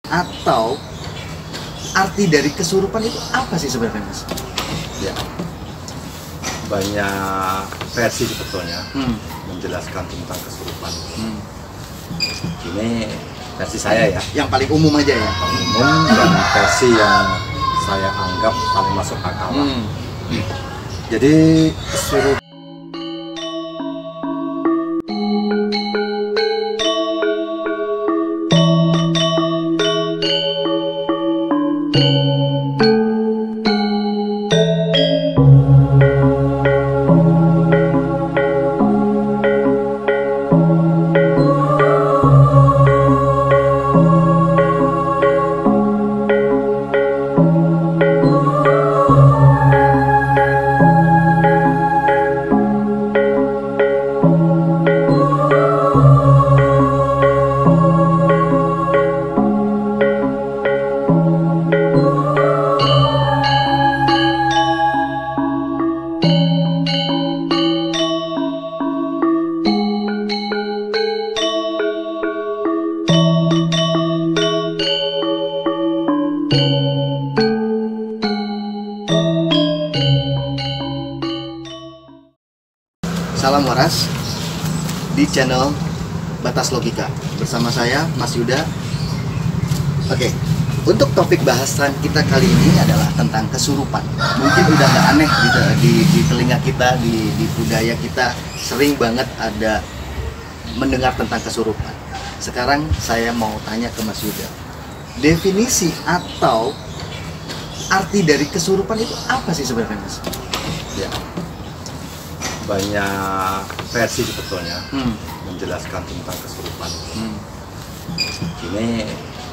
Atau arti dari kesurupan itu apa sih sebenarnya, Mas? Ya, banyak versi sebetulnya menjelaskan tentang kesurupan. Ini versi saya ya, Yang paling umum aja ya. umum dan versi yang saya anggap paling masuk akal. Jadi kesurupan Salam waras di channel Batas Logika bersama saya Mas Yuda. Oke, untuk topik bahasan kita kali ini adalah tentang kesurupan. Mungkin udah gak aneh gitu di telinga kita, di budaya kita sering banget ada mendengar tentang kesurupan. Sekarang saya mau tanya ke Mas Yuda, definisi atau arti dari kesurupan itu apa sih sebenarnya, Mas? ya, banyak versi sebetulnya menjelaskan tentang kesurupan. Ini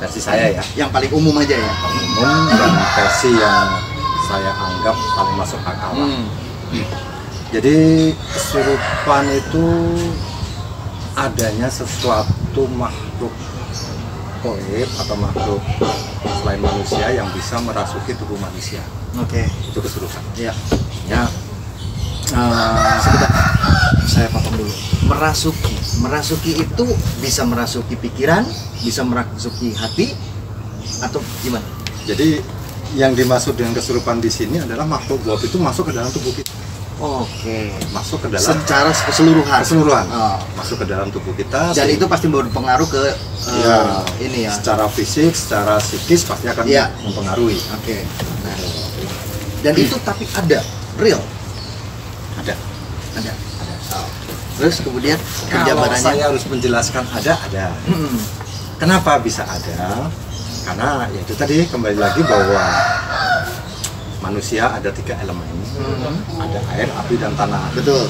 versi saya ya, Yang paling umum aja ya. umum dan versi yang saya anggap paling masuk akal. Jadi kesurupan itu adanya sesuatu makhluk gaib atau makhluk selain manusia yang bisa merasuki tubuh manusia. Oke. Itu kesurupan. Ya. Ya, Sebentar, saya potong dulu. Merasuki itu bisa merasuki pikiran, bisa merasuki hati, atau gimana? jadi yang dimaksud dengan kesurupan di sini adalah makhluk gaib itu masuk ke dalam tubuh kita. Oke. Masuk ke dalam Secara keseluruhan. Oh. Masuk ke dalam tubuh kita. Dan itu pasti berpengaruh ke Ya, ini ya. secara fisik, secara psikis pasti akan Ya. mempengaruhi. Oke. Nah. Dan itu tapi ada real. Ada. Oh. Terus kemudian Kalau penjabarannya. saya harus menjelaskan ada. Kenapa bisa ada? Karena ya itu tadi kembali lagi bahwa manusia ada 3 elemen, ada air, api, dan tanah. Betul.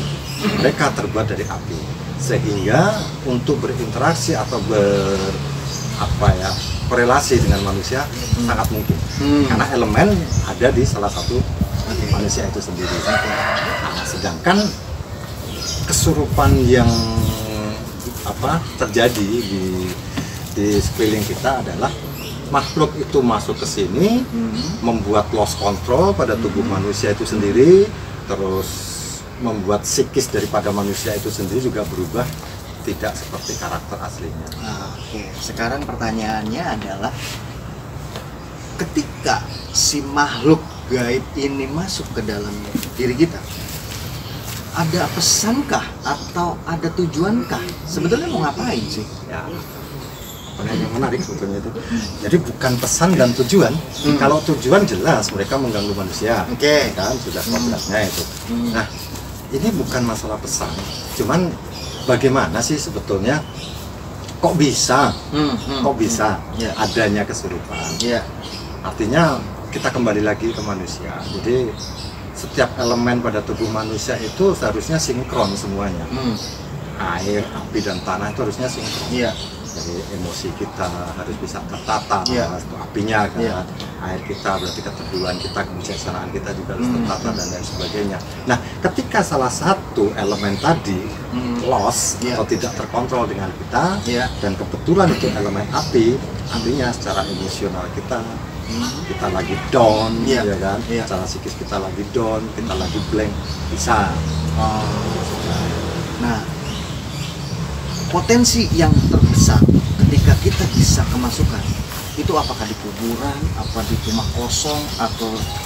Mereka terbuat dari api, sehingga untuk berinteraksi atau korelasi dengan manusia sangat mungkin. Karena elemen ada di salah satu manusia itu sendiri. Nah, sedangkan kesurupan yang terjadi di sekeliling kita adalah makhluk itu masuk ke sini, membuat loss control pada tubuh manusia itu sendiri, terus membuat psikis daripada manusia itu sendiri juga berubah, tidak seperti karakter aslinya. Oke. Sekarang pertanyaannya adalah, ketika si makhluk gaib ini masuk ke dalam diri kita, ada pesankah atau ada tujuankah? Sebetulnya mau ngapain sih? Ya, pertanyaan yang menarik sebetulnya itu. Jadi bukan pesan dan tujuan. Kalau tujuan jelas mereka mengganggu manusia, Oke. kan sudah jelasnya itu. Nah, ini bukan masalah pesan, cuman bagaimana sih sebetulnya kok bisa Ya. adanya kesurupan. Ya. Artinya kita kembali lagi ke manusia. Jadi setiap elemen pada tubuh manusia itu seharusnya sinkron semuanya. Air, api, dan tanah itu harusnya sinkron. Iya. Jadi emosi kita harus bisa tertata, itu apinya kan. Iya. Air kita berarti keteduhan kita, kebijaksanaan kita juga harus tertata dan lain sebagainya. Nah, ketika salah satu elemen tadi loss atau tidak terkontrol dengan kita, dan kebetulan itu elemen api, artinya secara emosional kita lagi down, ya kan? Secara psikis kita lagi down, kita lagi blank, bisa. Nah, potensi yang terbesar ketika kita bisa kemasukan itu apakah di kuburan, apa di rumah kosong,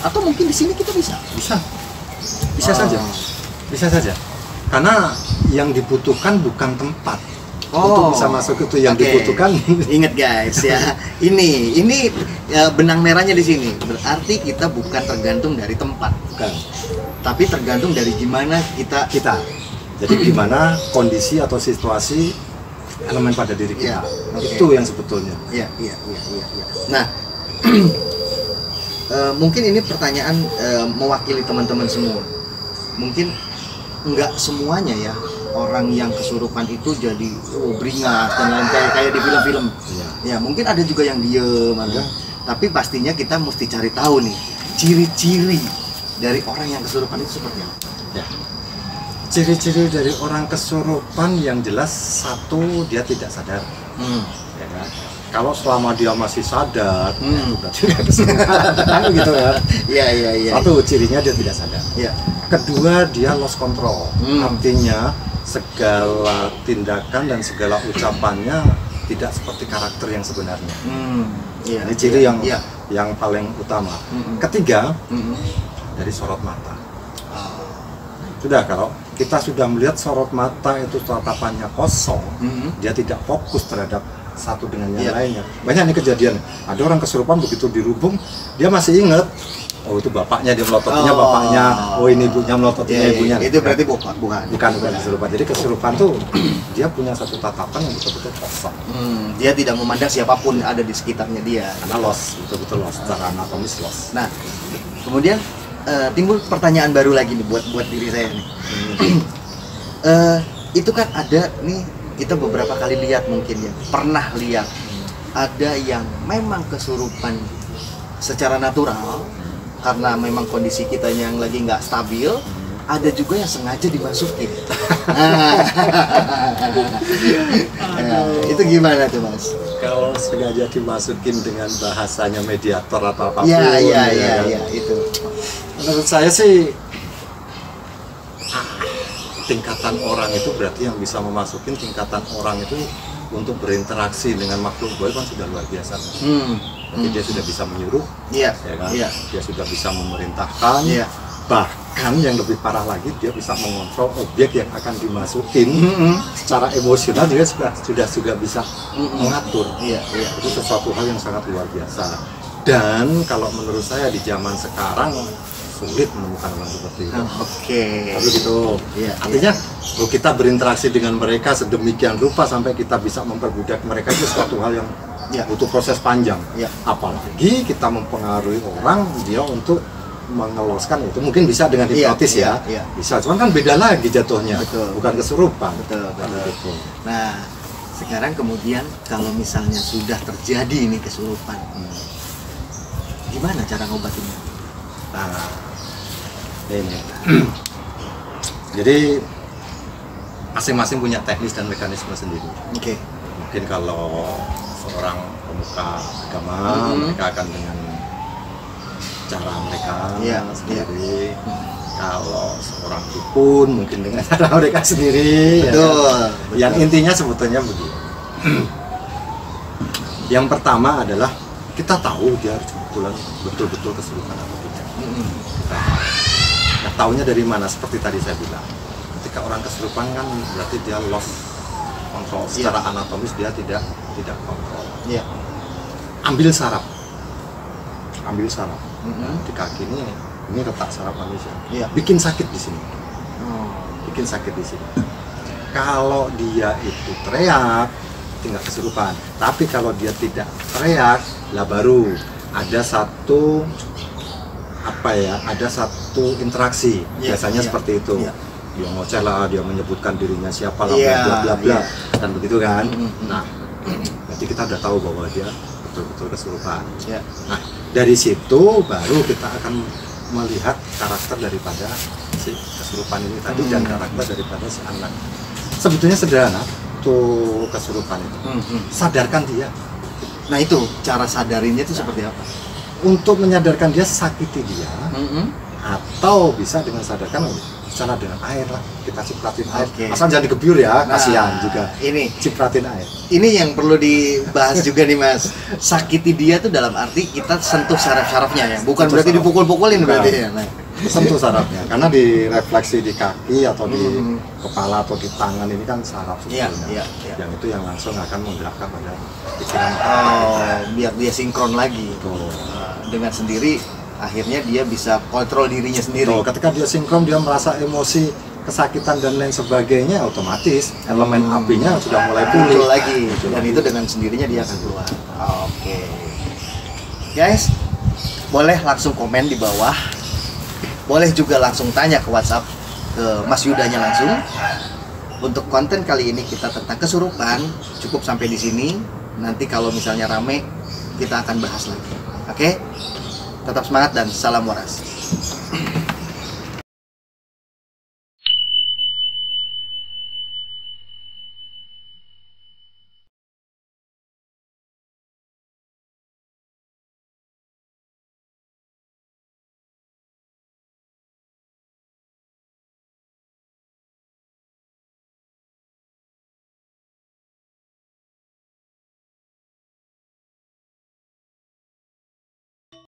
atau mungkin di sini kita bisa saja, bisa saja. Karena yang dibutuhkan bukan tempat untuk bisa masuk itu, yang dibutuhkan. Ingat guys ya, ini benang merahnya di sini. Berarti kita bukan tergantung dari tempat, bukan, tapi tergantung dari gimana kita. Jadi gimana kondisi atau situasi elemen pada diri kita. Itu yang sebetulnya. Iya. Nah, mungkin ini pertanyaan mewakili teman-teman semua. Mungkin nggak semuanya ya orang yang kesurupan itu jadi beringas dan lain kayak di film-film. Ya mungkin ada juga yang diem, tapi pastinya kita mesti cari tahu nih ciri-ciri dari orang yang kesurupan itu seperti apa. Ya. Ciri-ciri dari orang kesurupan yang jelas, satu, dia tidak sadar. Ya kan? Kalau selama dia masih sadar, itu berarti dia kesurupan gitu ya. Iya. Satu, cirinya dia tidak sadar. Ya. Kedua, dia lost control. Artinya segala tindakan dan segala ucapannya tidak seperti karakter yang sebenarnya. Ini ciri yang paling utama. Ketiga, dari sorot mata. Sudah, kalau kita sudah melihat sorot mata itu tatapannya kosong, dia tidak fokus terhadap satu dengan yang lainnya. Banyak nih kejadian, ada orang kesurupan begitu dirubung, dia masih ingat, oh itu bapaknya, dia melototinya bapaknya, oh ini ibunya melototinya ibunya. Itu berarti bukan kesurupan. Jadi kesurupan tuh dia punya satu tatapan yang betul-betul kosong. Dia tidak memandang siapapun ada di sekitarnya dia. Karena lost, betul-betul lost, secara anatomis lost. Nah, kemudian timbul pertanyaan baru lagi nih buat diri saya nih. Itu kan ada nih, kita beberapa kali lihat, mungkin ya pernah lihat ada yang memang kesurupan secara natural karena memang kondisi kita yang lagi nggak stabil. Ada juga yang sengaja dimasukin. Itu gimana tuh Mas? Kalau sengaja dimasukin dengan bahasanya mediator atau apapun, ya itu. Menurut saya sih tingkatan orang itu berarti yang bisa memasukin tingkatan orang itu untuk berinteraksi dengan makhluk gaib kan sudah luar biasa. Jadi dia sudah bisa menyuruh, ya kan? Dia sudah bisa memerintahkan, bahkan yang lebih parah lagi dia bisa mengontrol objek yang akan dimasukin. Secara emosional dia sudah bisa mengatur. Itu sesuatu hal yang sangat luar biasa. Dan kalau menurut saya di zaman sekarang sulit menemukan orang seperti itu. Tapi gitu. Artinya kita berinteraksi dengan mereka sedemikian rupa sampai kita bisa memperbudak mereka, itu suatu hal yang butuh proses panjang. Apalagi kita mempengaruhi orang dia untuk mengeloskan itu, mungkin bisa dengan hipnotis bisa, cuman kan beda lagi jatuhnya. Bukan kesurupan. Betul. Nah, sekarang kemudian kalau misalnya sudah terjadi ini kesurupan, gimana cara ngobatinnya? Nah, ini jadi masing-masing punya teknis dan mekanisme sendiri. Mungkin kalau seorang pemuka agama, mereka akan dengan cara mereka sendiri. Kalau seorang dukun mungkin dengan cara mereka sendiri. Betul. Yang intinya sebetulnya begini. Yang pertama adalah kita tahu dia betul-betul kesurupan atau tidak. Nah, taunya dari mana? Seperti tadi saya bilang, ketika orang kesurupan kan berarti dia lost kontrol. Secara anatomis dia tidak kontrol. Ambil saraf di kaki ini letak saraf manusia. Bikin sakit di sini. Kalau dia itu teriak, tinggal kesurupan. Tapi kalau dia tidak teriak, lah baru ada satu interaksi. Biasanya seperti itu. Dia ngoceh lah, dia menyebutkan dirinya siapa lah, bla bla bla, dan begitu kan. Nah, berarti kita udah tahu bahwa dia betul-betul kesurupan. Nah, dari situ baru kita akan melihat karakter daripada si kesurupan ini tadi dan karakter daripada si anak. Sebetulnya sederhana tuh kesurupan itu. Sadarkan dia. Nah, itu cara sadarinnya itu seperti apa? Untuk menyadarkan dia, sakiti dia, atau bisa dengan sadarkan secara dengan air lah, kita cipratin air. Asal jangan digebyur ya, kasihan juga. Ini cipratin air. Ini yang perlu dibahas juga nih Mas. Sakiti dia tuh dalam arti kita sentuh saraf-sarafnya ya, bukan berarti dipukul-pukulin berarti ya. Nah, sentuh sarafnya, karena direfleksi di kaki atau di kepala atau di tangan ini kan saraf sebetulnya. Yang itu yang langsung akan menggerakkan pada pikiran. Biar dia sinkron lagi. Dengan sendiri, akhirnya dia bisa kontrol dirinya sendiri. Ketika dia sinkron, dia merasa emosi, kesakitan dan lain sebagainya, otomatis elemen apinya sudah mulai pulih lagi. Dan itu dengan sendirinya dia akan keluar. Oke. Guys, boleh langsung komen di bawah. Boleh juga langsung tanya ke WhatsApp ke Mas Yudanya langsung. Untuk konten kali ini kita tentang kesurupan, cukup sampai di sini. Nanti kalau misalnya rame, kita akan bahas lagi. Oke? Tetap semangat dan salam waras.